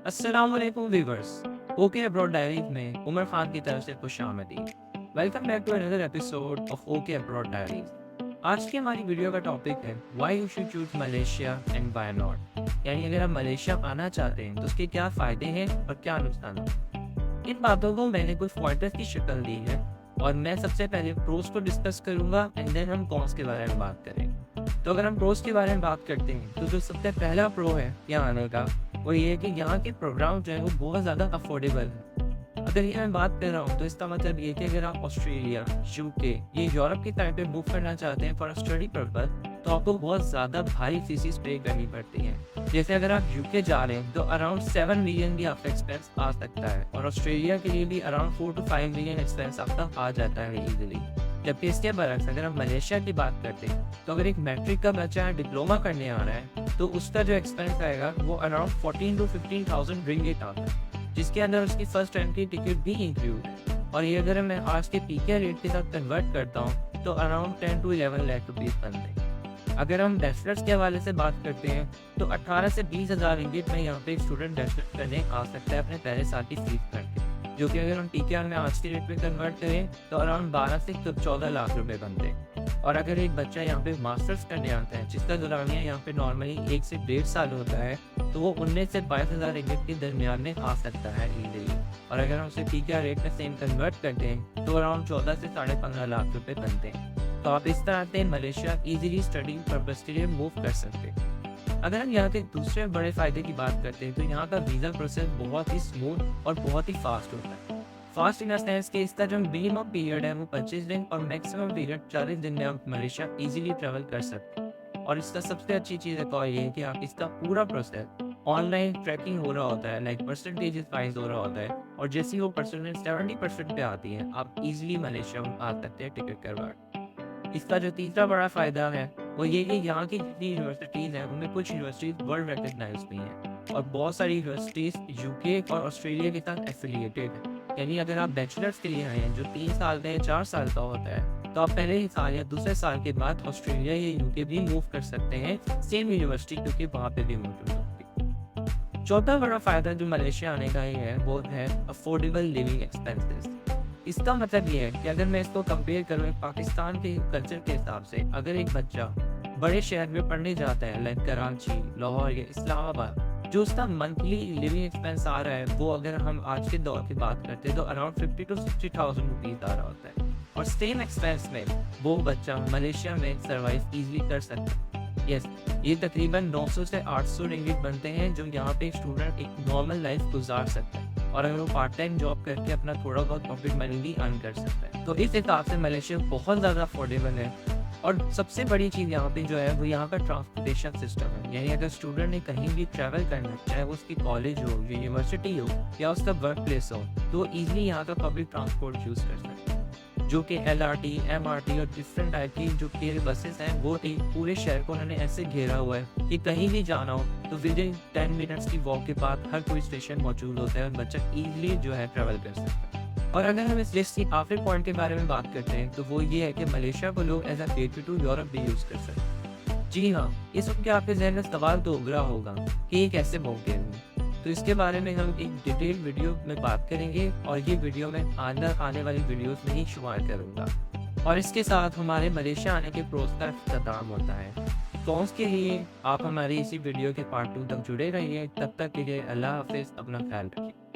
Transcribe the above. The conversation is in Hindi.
अस्सलाम वालेकुम व्यूवर्स। ओके अब्रॉड डायरीज में उमर खान की तरफ से खुशामदीद। Welcome back to another episode of okay abroad diaries. आज की हमारी वीडियो का टॉपिक है why you should choose Malaysia and why not. यानी अगर आप मलेशिया आना चाहते हैं तो उसके क्या फ़ायदे हैं और क्या नुकसान हैं। इन बातों को मैंने कुछ पॉइंटर्स की शक्ल दी है और मैं सबसे पहले प्रोस को डिस्कस करूंगा एंड देन हम कॉन्स के बारे में बात करेंगे। तो अगर हम प्रोस के बारे में बात करते हैं तो जो सबसे पहला प्रो है यहाँ आने का वो ये है कि यहाँ के प्रोग्राम जो है वो बहुत ज़्यादा अफोर्डेबल है। अगर ये मैं बात कर रहा हूँ तो इसका मतलब ये कि अगर आप ऑस्ट्रेलिया, यूके, ये यूरोप की तरफ पे मूव करना चाहते हैं फॉर स्टडी पर्पज तो आपको बहुत ज़्यादा भारी फीसिस पे करनी पड़ती है। जैसे अगर आप यूके जा रहे हैं तो अराउंड 7 मिलियन भी आपका एक्सपेंस आ सकता है और ऑस्ट्रेलिया के लिए भी अराउंड 4 to 5 मिलियन एक्सपेंस आपका आ जाता है इजीली। जबकि इसके बरक्स अगर हम मलेशिया की बात करते हैं तो अगर एक मैट्रिक का बच्चा डिप्लोमा करने आ रहा है तो उसका जो एक्सपेंस आएगा वो अराउंड 14 to 15,000 रिंगिट आता है, जिसके अंदर उसकी फर्स्ट एंट्री टिकट भी इंक्लूड है। और ये अगर मैं आज के पीके रेट के साथ कन्वर्ट करता हूँ तो अराउंड 10 to 11 लाख रुपीज़ बनते हैं। अगर हम बैचलर्स के हवाले से बात करते हैं तो 18 से 20,000 रिंगिट में यहाँ पे एक स्टूडेंट बैचलर्स करने आ सकता है अपने पहले साल की फीस करके, जो कि अगर हम टीके में आज के रेट में कन्वर्ट करें तो अराउंड 12 से 14 लाख रुपए बनते हैं। और अगर एक बच्चा यहाँ पे मास्टर्स करने आता है जिसका दौरानिया यहाँ पे नॉर्मली 1 से 1.5 साल होता है तो वो 19 से 22,000 रिंगिट के दरमियान में आ सकता है इजीली। और अगर हम उसे टीके रेट में सेम कन्वर्ट करते हैं तो अराउंड 14 से 15.5 लाख रुपए बनते हैं। तो आप इस तरह से मलेशिया इजीली स्टडी पर्पस के लिए मूव कर सकते हैं। अगर हम यहाँ के दूसरे बड़े फायदे की बात करते हैं तो यहाँ का वीज़ा प्रोसेस बहुत ही स्मूथ और बहुत ही फास्ट होता है। फास्ट इन सेंस कि इसका जो मिनिमम पीरियड है वो 25 दिन और मैक्सिमम पीरियड 40 दिन में आप मलेशिया इजीली ट्रैवल कर सकते हैं। और इसका सबसे अच्छी चीज़ एक और ये है कि आप इसका पूरा प्रोसेस ऑनलाइन ट्रैकिंग हो रहा होता है, लाइक परसेंटेज वाइज हो रहा होता है और जैसी वो परसेंटेज 70% पे आती है आप इजीली मलेशिया आ सकते हैं टिकट करवा। इसका जो तीसरा बड़ा फ़ायदा है वो ये कि यहाँ की जितनी यूनिवर्सिटीज़ हैं उनमें कुछ यूनिवर्सिटीज़ वर्ल्ड रिकग्नाइज भी हैं और बहुत सारी यूनिवर्सिटीज़ यूके और ऑस्ट्रेलिया के साथ एफिलिएटेड है। यानी अगर आप बैचलर्स के लिए आए हैं जो 3 साल का या 4 साल का होता है तो आप पहले ही साल या दूसरे साल के बाद ऑस्ट्रेलिया या यूके भी मूव कर सकते हैं सेम यूनिवर्सिटी, क्योंकि वहाँ पे भी मौजूद होती है। चौथा बड़ा फ़ायदा जो मलेशिया आने का ही है वो है अफोर्डेबल लिविंग एक्सपेंसेस। इसका मतलब ये है कि अगर मैं इसको कंपेयर करूँ पाकिस्तान के कल्चर के हिसाब से, अगर एक बच्चा बड़े शहर में पढ़ने जाता है लाइक कराची, लाहौर या इस्लामाबाद, जो उसका मंथली लिविंग एक्सपेंस आ रहा है वो अगर हम आज के दौर की बात करते हैं तो अराउंड 50 to 60,000 रुपीज़ आ रहा होता है। और सेम एक्सपेंस में वो बच्चा मलेशिया में सर्वाइव इजीली कर सकता है। यस, ये तकरीबन 900 से 800 रिंगिट बनते हैं जो यहाँ पे एक स्टूडेंट एक नॉर्मल लाइफ गुजार सकता है और अगर वो पार्ट टाइम जॉब करके अपना थोड़ा बहुत पॉकेट मनी भी अर्न कर सकता है। तो इस हिसाब से मलेशिया बहुत ज़्यादा अफोर्डेबल है। और सबसे बड़ी चीज़ यहाँ पे जो है वो यहाँ का ट्रांसपोर्टेशन सिस्टम है। यानी अगर स्टूडेंट ने कहीं भी ट्रैवल करना है, चाहे वो उसकी कॉलेज हो, यूनिवर्सिटी हो या उसका वर्क प्लेस हो, तो ईजिली यहाँ का पब्लिक ट्रांसपोर्ट यूज़ कर सकते हैं, जो कि LRT, MRT और डिफरेंट टाइप की जो के बसेस हैं वो एक पूरे शहर को उन्होंने ऐसे घेरा हुआ है कि कहीं भी जाना हो तो विदिन 10 मिनट्स की वॉक के बाद हर कोई स्टेशन मौजूद होता है और बच्चा ईजिली जो है ट्रैवल कर सकता है। और अगर हम इस लिस्ट की आखिरी पॉइंट के बारे में बात करते हैं तो वो ये है कि मलेशिया को लोग as a gateway to Europe भी यूज़ कर सकते हैं। जी हाँ, ये सुन के आपके जहन में सवाल तो उभरा होगा कि ये कैसे मौके हैं, तो इसके बारे में हम एक डिटेल वीडियो में बात करेंगे और ये वीडियो मैं आने वाली वीडियोस में ही शुमार करूँगा। और इसके साथ हमारे मलेशिया आने के प्रोस का अख्ताम होता है। कॉन्स के लिए आप हमारी इसी वीडियो के पार्ट 2 तक जुड़े रहिए। तब तक के लिए अल्लाह हाफिज़, अपना ख्याल रखिए।